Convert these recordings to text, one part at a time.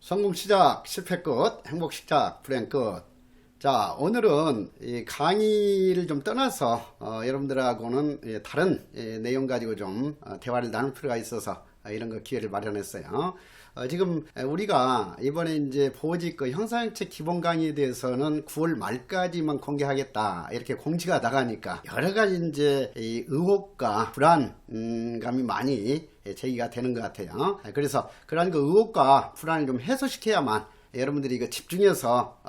성공 시작, 실패 끝, 행복 시작, 불행 끝. 자, 오늘은 이 강의를 좀 떠나서 여러분들하고는 다른 내용 가지고 좀 대화를 나눌 필요가 있어서 이런 거 기회를 마련했어요. 지금 우리가 이번에 이제 보직 그 형사정책 기본 강의에 대해서는 9월 말까지만 공개하겠다 이렇게 공지가 나가니까 여러 가지 이제 이 의혹과 불안감이 많이 제기가 되는 것 같아요. 그래서 그러한 그 의혹과 불안을 좀 해소시켜야만 여러분들이 이거 집중해서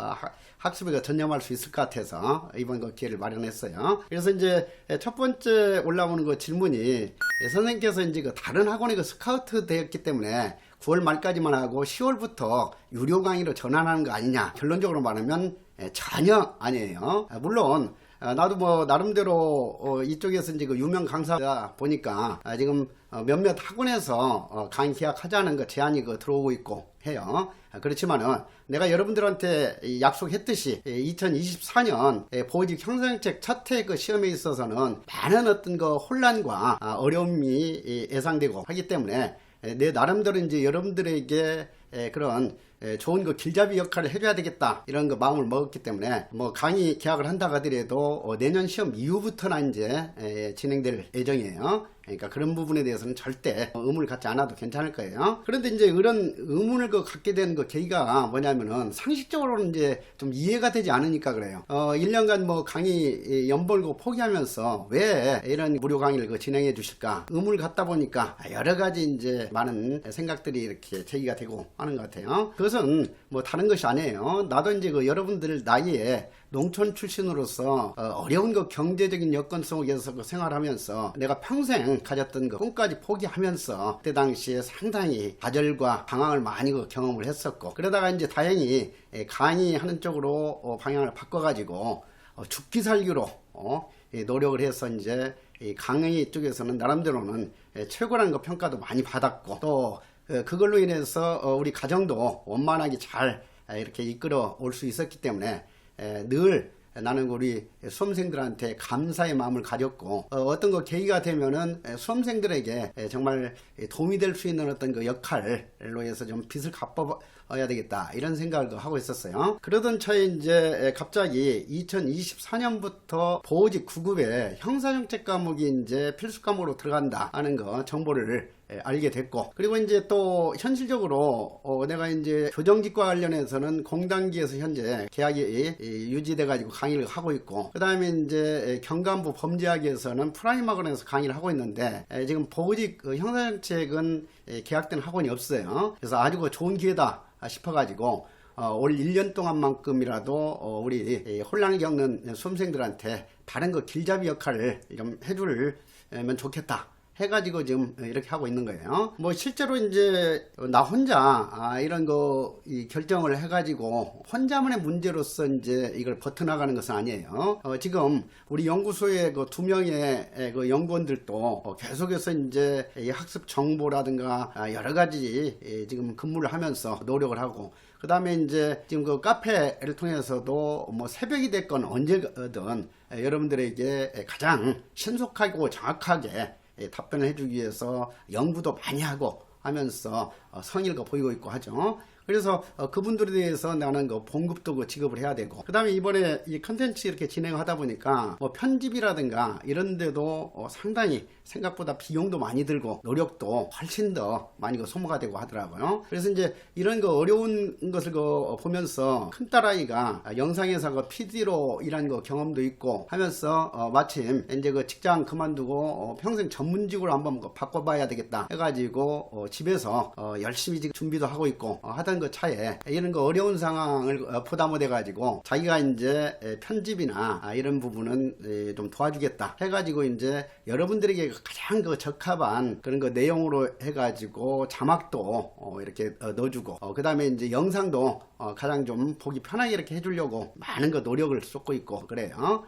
학습에 전념할 수 있을 것 같아서 이번 그 기회를 마련했어요. 그래서 이제 첫 번째 올라오는 그 질문이 선생님께서 이제 그 다른 학원에 그 스카우트 되었기 때문에 9월 말까지만 하고 10월부터 유료 강의로 전환하는 거 아니냐. 결론적으로 말하면 전혀 아니에요. 물론 나도 뭐 나름대로 이쪽에서 이제 그 유명 강사다 보니까 지금 몇몇 학원에서 강의 계약하자는 거 제안이 들어오고 있고 해요. 그렇지만은 내가 여러분들한테 약속했듯이 2024년 보직 형사정책 첫해 그 시험에 있어서는 많은 어떤 그 혼란과 어려움이 예상되고 하기 때문에 내 나름대로 이제 여러분들에게 그런 좋은 그 길잡이 역할을 해줘야 되겠다 이런 그 마음을 먹었기 때문에 뭐 강의 계약을 한다고 하더라도 내년 시험 이후부터나 이제 진행될 예정이에요. 그러니까 그런 부분에 대해서는 절대 의문을 갖지 않아도 괜찮을 거예요. 그런데 이제 이런 의문을 갖게 된 그 계기가 뭐냐면은 상식적으로는 이제 좀 이해가 되지 않으니까 그래요. 1년간 뭐 강의 연 벌고 포기하면서 왜 이런 무료 강의를 진행해 주실까 의문을 갖다 보니까 여러 가지 이제 많은 생각들이 이렇게 제기가 되고 하는 것 같아요. 그것은 뭐 다른 것이 아니에요. 나도 이제 여러분들 나이에 농촌 출신으로서 어려운 그 경제적인 여건 속에서 생활하면서 내가 평생 가졌던 그 꿈까지 포기하면서 그때 당시에 상당히 좌절과 방황을 많이 경험을 했었고 그러다가 이제 다행히 강의하는 쪽으로 방향을 바꿔가지고 죽기 살기로 노력을 해서 이제 강의 쪽에서는 나름대로는 최고라는 거 평가도 많이 받았고 또 그걸로 인해서 우리 가정도 원만하게 잘 이렇게 이끌어 올 수 있었기 때문에 늘 나는 우리 수험생들한테 감사의 마음을 가졌고 어떤 거 계기가 되면은 수험생들에게 정말 도움이 될 수 있는 어떤 그 역할로 해서 좀 빚을 갚아야 되겠다 이런 생각을 하고 있었어요. 그러던 차에 이제 갑자기 2024년부터 보직 9급에 형사정책 과목이 이제 필수 과목으로 들어간다 하는 거 정보를 알게 됐고 그리고 이제 또 현실적으로 내가 이제 교정직과 관련해서는 공단기에서 현재 계약이 유지돼 가지고 강의를 하고 있고 그 다음에 이제 경감부 범죄학에서는 프라임학원에서 강의를 하고 있는데 지금 보직 형사정책은 계약된 학원이 없어요. 그래서 아주 좋은 기회다 싶어 가지고 올 1년 동안만큼이라도 우리 혼란을 겪는 수험생들한테 다른 거 길잡이 역할을 좀 해주면 좋겠다 해가지고 지금 이렇게 하고 있는 거예요. 뭐 실제로 이제 나 혼자 이런 거 결정을 해가지고 혼자만의 문제로서 이제 이걸 버텨나가는 것은 아니에요. 지금 우리 연구소의 그 2명의 그 연구원들도 계속해서 이제 이 학습 정보라든가 여러 가지 지금 근무를 하면서 노력을 하고 그 다음에 이제 지금 그 카페를 통해서도 뭐 새벽이 됐건 언제든 여러분들에게 가장 신속하고 정확하게 답변을 해주기 위해서 연구도 많이 하고 하면서 성의를 보이고 있고 하죠. 그래서 그분들에 대해서 나는 봉급도 지급을 해야 되고 그 다음에 이번에 이 컨텐츠 이렇게 진행하다 보니까 뭐 편집이라든가 이런 데도 상당히 생각보다 비용도 많이 들고 노력도 훨씬 더 많이 소모가 되고 하더라고요. 그래서 이제 이런 어려운 것을 보면서 큰딸아이가 영상회사 PD로 일한 경험도 있고 하면서 마침 이제 직장 그만두고 평생 전문직으로 한번 바꿔봐야 되겠다 해가지고 집에서 열심히 지금 준비도 하고 있고 하던 그 차에 이런 어려운 상황을 보다 못해가지고 자기가 이제 편집이나 이런 부분은 좀 도와주겠다 해가지고 이제 여러분들에게 가장 적합한 그런 내용으로 해가지고 자막도 이렇게 넣어주고 그 다음에 이제 영상도 가장 좀 보기 편하게 이렇게 해주려고 많은 노력을 쏟고 있고 그래요.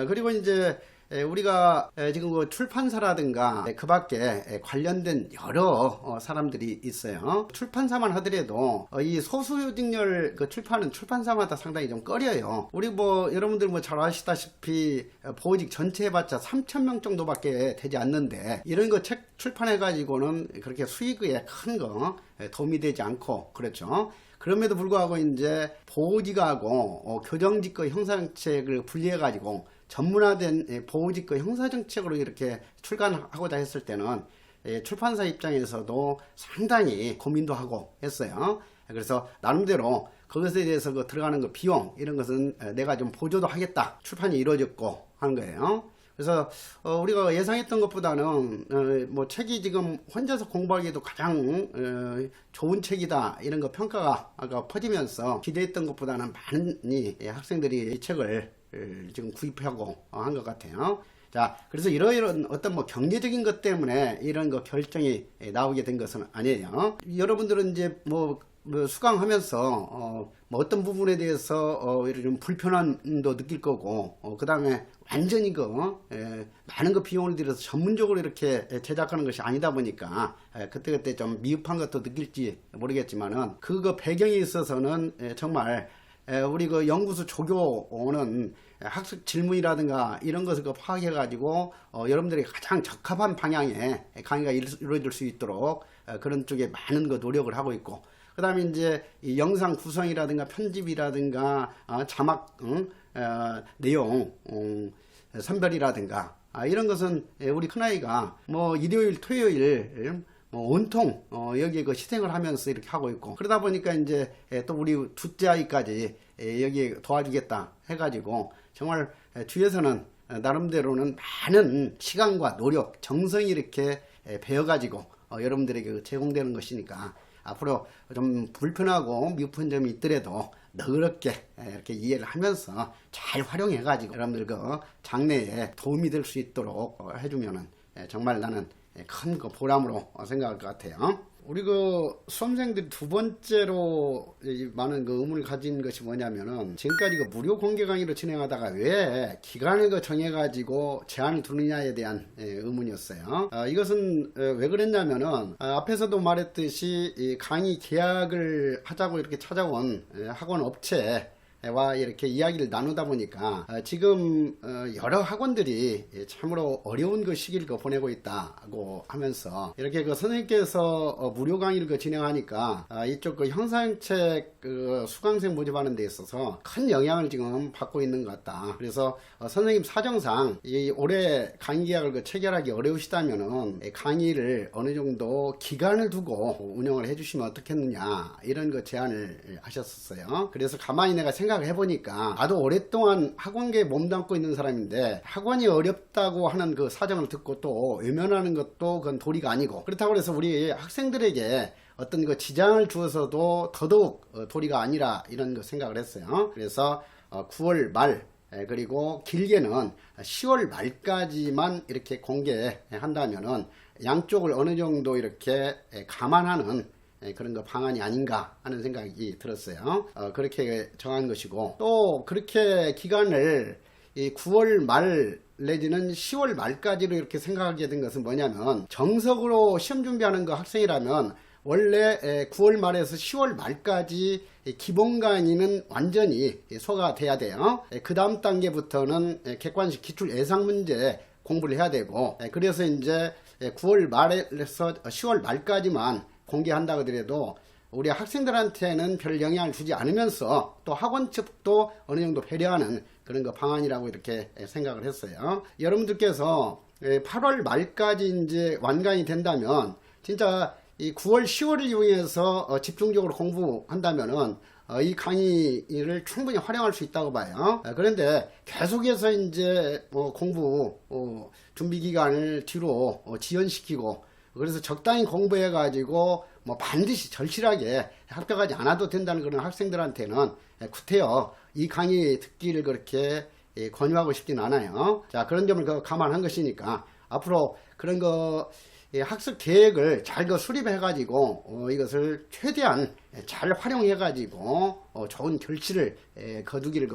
그리고 이제 우리가 지금 그 출판사라든가 그 밖에 관련된 여러 사람들이 있어요. 출판사만 하더라도 이 소수직렬 그 출판은 출판사마다 상당히 좀 꺼려요. 우리 뭐 여러분들 뭐 잘 아시다시피 보직 전체 해봤자 3,000명 정도밖에 되지 않는데 이런 거 책 출판해 가지고는 그렇게 수익에 큰 거 도움이 되지 않고 그렇죠. 그럼에도 불구하고 이제 보호직하고 교정직거 형사정책을 분리해 가지고 전문화된 보호직거 형사정책으로 이렇게 출간하고자 했을 때는 출판사 입장에서도 상당히 고민도 하고 했어요. 그래서 나름대로 그것에 대해서 그 들어가는 그 비용 이런 것은 내가 좀 보조도 하겠다. 출판이 이루어졌고 하는 거예요. 그래서 우리가 예상했던 것보다는 뭐 책이 지금 혼자서 공부하기에도 가장 좋은 책이다 이런 거 평가가 퍼지면서 기대했던 것보다는 많이 학생들이 이 책을 지금 구입하고 한 것 같아요. 자, 그래서 이런 어떤 뭐 경제적인 것 때문에 이런 거 결정이 나오게 된 것은 아니에요. 여러분들은 이제 뭐 수강하면서 뭐 어떤 부분에 대해서 좀 불편함도 느낄 거고 그 다음에 완전히 많은 거 비용을 들여서 전문적으로 이렇게 제작하는 것이 아니다 보니까 그때그때 좀 미흡한 것도 느낄지 모르겠지만은 그거 배경에 있어서는 정말 우리 그 연구소 조교는 학습 질문이라든가 이런 것을 파악해 가지고 여러분들이 가장 적합한 방향의 강의가 이루어질 수 있도록 그런 쪽에 많은 거 노력을 하고 있고 그 다음에 이제 이 영상 구성이라든가 편집이라든가 자막 내용 선별이라든가 이런 것은 우리 큰아이가 뭐 일요일 토요일 온통 여기에 그 희생을 하면서 이렇게 하고 있고 그러다 보니까 이제 또 우리 둘째 아이까지 여기에 도와주겠다 해가지고 정말 뒤에서는 나름대로는 많은 시간과 노력 정성이 이렇게 배워가지고 여러분들에게 제공되는 것이니까 앞으로 좀 불편하고 미흡한 점이 있더라도 너그럽게 이렇게 이해를 하면서 잘 활용해 가지고 여러분들 그 장래에 도움이 될 수 있도록 해주면은 정말 나는 큰 그 보람으로 생각할 것 같아요. 우리 그 수험생들이 두 번째로 많은 그 의문을 가진 것이 뭐냐면은 지금까지 그 무료 공개 강의로 진행하다가 왜 기간을 그 정해가지고 제한을 두느냐에 대한 의문이었어요. 이것은 왜 그랬냐면은 앞에서도 말했듯이 이 강의 계약을 하자고 이렇게 찾아온 학원 업체 와 이렇게 이야기를 나누다 보니까 지금 여러 학원들이 참으로 어려운 그 시기를 보내고 있다고 하면서 이렇게 그 선생님께서 무료 강의를 진행하니까 이쪽 그 형사정책 그 수강생 모집하는 데 있어서 큰 영향을 지금 받고 있는 것 같다. 그래서 선생님 사정상 이 올해 강의 계약을 체결하기 어려우시다면은 강의를 어느 정도 기간을 두고 운영을 해주시면 어떻겠느냐 이런 그 제안을 하셨었어요. 그래서 가만히 내가 생각을 해보니까 나도 오랫동안 학원계에 몸담고 있는 사람인데 학원이 어렵다고 하는 그 사정을 듣고 또 외면하는 것도 그건 도리가 아니고 그렇다고 해서 우리 학생들에게 어떤 그 지장을 주어서도 더더욱 도리가 아니라 이런 거 생각을 했어요. 그래서 9월 말 그리고 길게는 10월 말까지만 이렇게 공개한다면은 양쪽을 어느 정도 이렇게 감안하는 그런 거 방안이 아닌가 하는 생각이 들었어요. 그렇게 정한 것이고 또 그렇게 기간을 이 9월 말 내지는 10월 말까지로 이렇게 생각하게 된 것은 뭐냐면 정석으로 시험 준비하는 그 학생이라면 원래 9월 말에서 10월 말까지 기본 강의는 완전히 소화돼야 돼요. 그 다음 단계부터는 객관식 기출 예상 문제 공부를 해야 되고 그래서 이제 9월 말에서 10월 말까지만 공개한다고 하더라도 우리 학생들한테는 별 영향을 주지 않으면서 또 학원 측도 어느 정도 배려하는 그런 거 방안이라고 이렇게 생각을 했어요. 여러분들께서 8월 말까지 이제 완강이 된다면 진짜 이 9월, 10월을 이용해서 집중적으로 공부한다면은 이 강의를 충분히 활용할 수 있다고 봐요. 그런데 계속해서 이제 공부 준비 기간을 뒤로 지연시키고 그래서 적당히 공부해 가지고 반드시 절실하게 합격하지 않아도 된다는 그런 학생들한테는 구태여 이 강의 듣기를 그렇게 권유하고 싶진 않아요. 자, 그런 점을 감안한 것이니까 앞으로 그런 거 학습 계획을 잘 수립해 가지고 이것을 최대한 잘 활용해 가지고 좋은 결실을 거두기를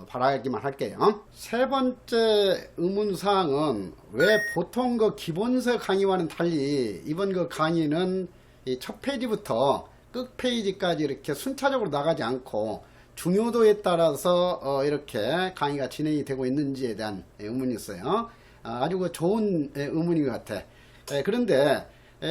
바라기만 할게요. 세 번째 의문사항은 왜 보통 그 기본서 강의와는 달리 이번 그 강의는 이 첫 페이지부터 끝 페이지까지 이렇게 순차적으로 나가지 않고 중요도에 따라서 이렇게 강의가 진행이 되고 있는지에 대한 의문이 있어요. 아주 그 좋은 의문인 것 같아. 그런데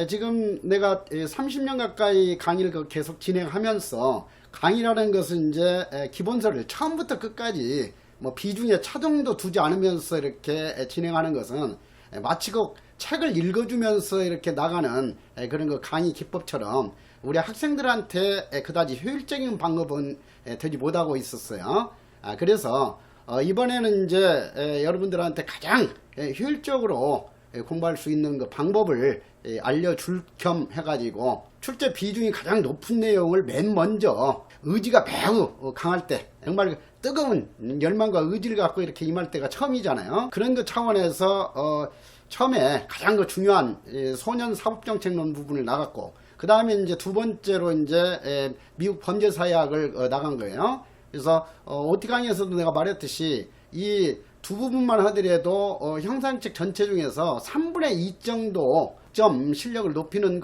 지금 내가 30년 가까이 강의를 계속 진행하면서 강의라는 것은 이제 기본서를 처음부터 끝까지 뭐 비중에 차등도 두지 않으면서 이렇게 진행하는 것은 마치 그 책을 읽어주면서 이렇게 나가는 그런 그 강의 기법처럼 우리 학생들한테 그다지 효율적인 방법은 되지 못하고 있었어요. 그래서 이번에는 이제 여러분들한테 가장 효율적으로 공부할 수 있는 그 방법을 알려줄 겸 해가지고 출제 비중이 가장 높은 내용을 맨 먼저 의지가 매우 강할 때 정말 뜨거운 열망과 의지를 갖고 이렇게 임할 때가 처음이잖아요. 그런 그 차원에서 처음에 가장 그 중요한 소년 사법정책론 부분을 나갔고 그 다음에 이제 두 번째로 이제 미국 범죄사회학을 나간 거예요. 그래서 OT 강의에서도 내가 말했듯이 이 두 부분만 하더라도 형사정책 전체 중에서 3분의 2 정도 점 실력을 높이는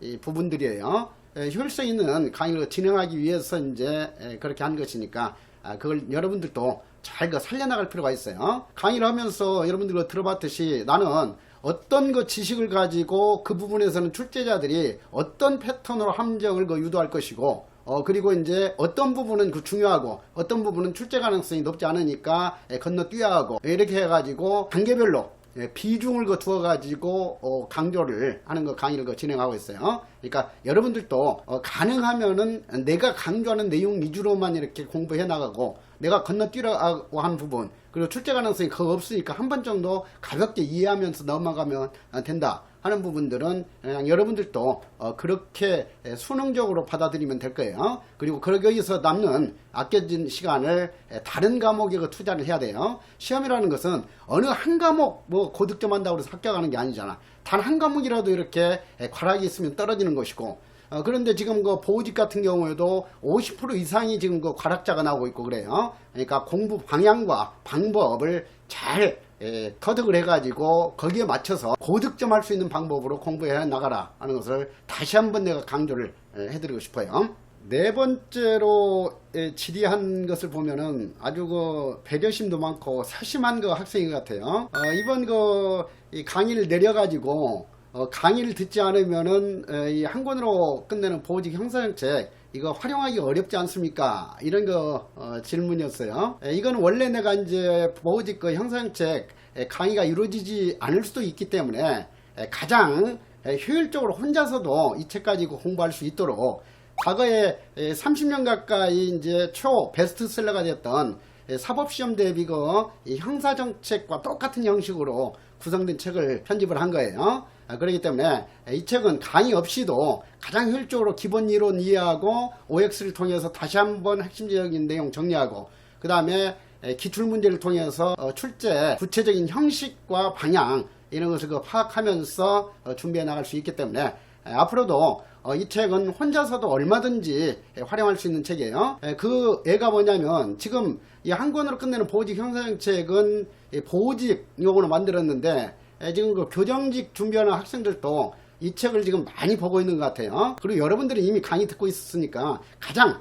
이 부분들이에요. 효율성 있는 강의를 진행하기 위해서 이제 그렇게 한 것이니까 그걸 여러분들도 잘 살려나갈 필요가 있어요. 강의를 하면서 여러분들이 들어봤듯이 나는 어떤 그 지식을 가지고 그 부분에서는 출제자들이 어떤 패턴으로 함정을 유도할 것이고 그리고 이제 어떤 부분은 중요하고 어떤 부분은 출제 가능성이 높지 않으니까 건너뛰어야 하고 이렇게 해가지고 단계별로 비중을 두어 가지고 강조를 하는 강의를 진행하고 있어요. 그러니까 여러분들도 가능하면은 내가 강조하는 내용 위주로만 이렇게 공부해 나가고 내가 건너뛰려고 한 부분 그리고 출제 가능성이 거의 없으니까 한 번 정도 가볍게 이해하면서 넘어가면 된다 하는 부분들은 그냥 여러분들도 그렇게 수능적으로 받아들이면 될 거예요. 그리고 거기서 남는 아껴진 시간을 다른 과목에 투자를 해야 돼요. 시험이라는 것은 어느 한 과목 고득점 한다고 해서 합격하는 게 아니잖아. 단 한 과목이라도 이렇게 과락이 있으면 떨어지는 것이고 그런데 지금 보호직 같은 경우에도 50% 이상이 지금 과락자가 나오고 있고 그래요. 그러니까 공부 방향과 방법을 잘 터득을 해가지고 거기에 맞춰서 고득점 할 수 있는 방법으로 공부해 나가라 하는 것을 다시 한번 내가 강조를 해드리고 싶어요. 네 번째로 질의한 것을 보면은 아주 배려심도 많고 세심한 학생인 것 같아요. 이번 이 강의를 내려가지고 강의를 듣지 않으면은 이 한 권으로 끝내는 보호직 형사정책 이거 활용하기 어렵지 않습니까? 이런 질문이었어요. 이건 원래 내가 이제 보호직 형사정책 강의가 이루어지지 않을 수도 있기 때문에 가장 효율적으로 혼자서도 이 책 가지고 공부할 수 있도록 과거에 30년 가까이 이제 초 베스트셀러가 됐던 사법시험 대비 이 형사정책과 똑같은 형식으로 구성된 책을 편집을 한 거예요. 그렇기 때문에 이 책은 강의 없이도 가장 효율적으로 기본 이론 이해하고 OX를 통해서 다시 한번 핵심적인 내용 정리하고 그 다음에 기출문제를 통해서 출제 구체적인 형식과 방향 이런 것을 파악하면서 준비해 나갈 수 있기 때문에 앞으로도 이 책은 혼자서도 얼마든지 활용할 수 있는 책이에요. 그 애가 뭐냐면 지금 이 한 권으로 끝내는 보호직 형사정책은 보호직 용어로 만들었는데 지금 교정직 준비하는 학생들도 이 책을 지금 많이 보고 있는 것 같아요. 그리고 여러분들이 이미 강의 듣고 있었으니까 가장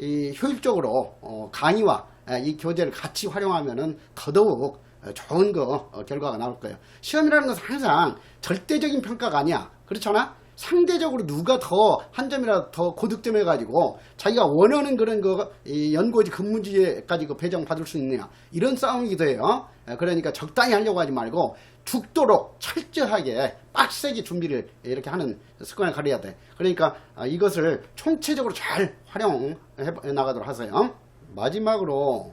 효율적으로 강의와 이 교재를 같이 활용하면은 더더욱 좋은 결과가 나올 거예요. 시험이라는 것은 항상 절대적인 평가가 아니야. 그렇잖아? 상대적으로 누가 한 점이라도 더 고득점 해가지고 자기가 원하는 그런 연고지 근무지에까지 배정 받을 수 있느냐 이런 싸움이기도 해요. 그러니까 적당히 하려고 하지 말고 죽도록 철저하게 빡세게 준비를 이렇게 하는 습관을 가려야 돼. 그러니까 이것을 총체적으로 잘 활용해 나가도록 하세요. 마지막으로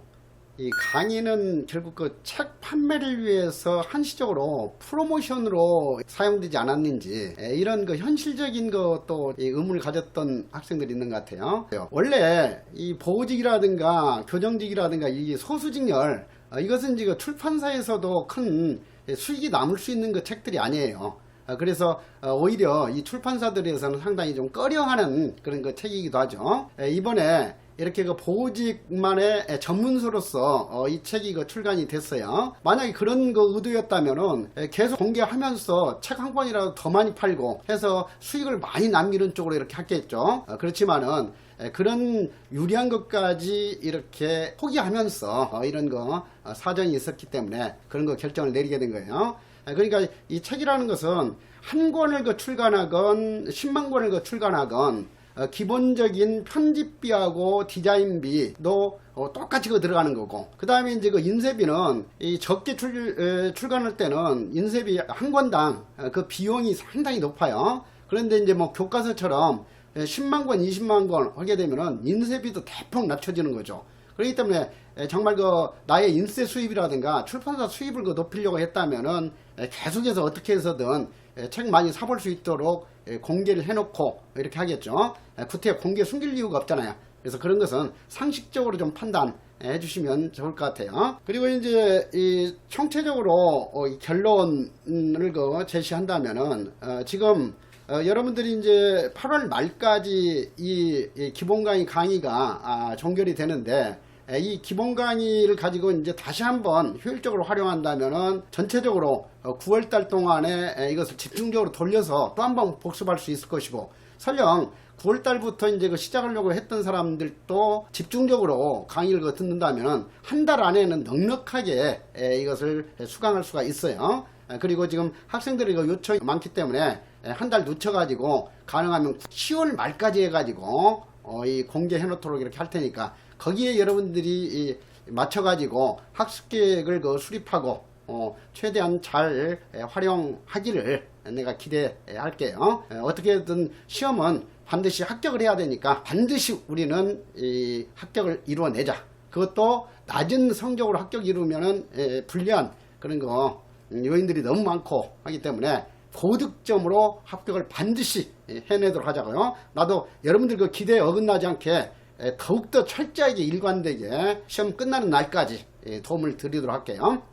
이 강의는 결국 책 판매를 위해서 한시적으로 프로모션으로 사용되지 않았는지 이런 현실적인 또 의문을 가졌던 학생들이 있는 것 같아요. 원래 이 보호직이라든가 교정직이라든가 이 소수직렬 이것은 지금 출판사에서도 큰 수익이 남을 수 있는 책들이 아니에요. 그래서 오히려 이 출판사들에서는 상당히 좀 꺼려하는 그런 그 책이기도 하죠. 이번에 이렇게 그 보직만의 전문서로서 이 책이 그 출간이 됐어요. 만약에 그런 그 의도였다면은 계속 공개하면서 책 한 권이라도 더 많이 팔고 해서 수익을 많이 남기는 쪽으로 이렇게 했겠죠. 그렇지만은 그런 유리한 것까지 이렇게 포기하면서 이런 거 사정이 있었기 때문에 그런 거 결정을 내리게 된 거예요. 그러니까 이 책이라는 것은 한 권을 그 출간하건 10만 권을 그 출간하건 기본적인 편집비하고 디자인비도 똑같이 그 들어가는 거고, 그 다음에 이제 그 인쇄비는 이 적게 출간할 때는 인쇄비 한 권당 그 비용이 상당히 높아요. 그런데 이제 뭐 교과서처럼 10만 권, 20만 권 하게 되면은 인쇄비도 대폭 낮춰지는 거죠. 그렇기 때문에 정말 그 나의 인쇄 수입이라든가 출판사 수입을 그 높이려고 했다면은 계속해서 어떻게 해서든 책 많이 사볼 수 있도록 공개를 해놓고 이렇게 하겠죠. 구태 공개 숨길 이유가 없잖아요. 그래서 그런 것은 상식적으로 좀 판단해 주시면 좋을 것 같아요. 그리고 이제 이 총체적으로 이 결론을 그 제시한다면은 지금 여러분들이 이제 8월 말까지 이 기본 강의 강의가 종결이 되는데, 이 기본 강의를 가지고 이제 다시 한번 효율적으로 활용한다면은 전체적으로 9월 달 동안에 이것을 집중적으로 돌려서 또 한번 복습할 수 있을 것이고, 설령 9월 달부터 이제 그 시작하려고 했던 사람들도 집중적으로 강의를 듣는다면은 한 달 안에는 넉넉하게 이것을 수강할 수가 있어요. 그리고 지금 학생들이 요청이 많기 때문에 한 달 늦춰가지고 가능하면 10월 말까지 해가지고 이 공개해 놓도록 이렇게 할 테니까 거기에 여러분들이 맞춰가지고 학습 계획을 수립하고 최대한 잘 활용하기를 내가 기대할게요. 어떻게든 시험은 반드시 합격을 해야 되니까 반드시 우리는 이 합격을 이루어내자. 그것도 낮은 성적으로 합격 이루면은 불리한 그런 거 요인들이 너무 많고 하기 때문에 고득점으로 합격을 반드시 해내도록 하자고요. 나도 여러분들 그 기대에 어긋나지 않게 더욱더 철저하게 일관되게 시험 끝나는 날까지 도움을 드리도록 할게요.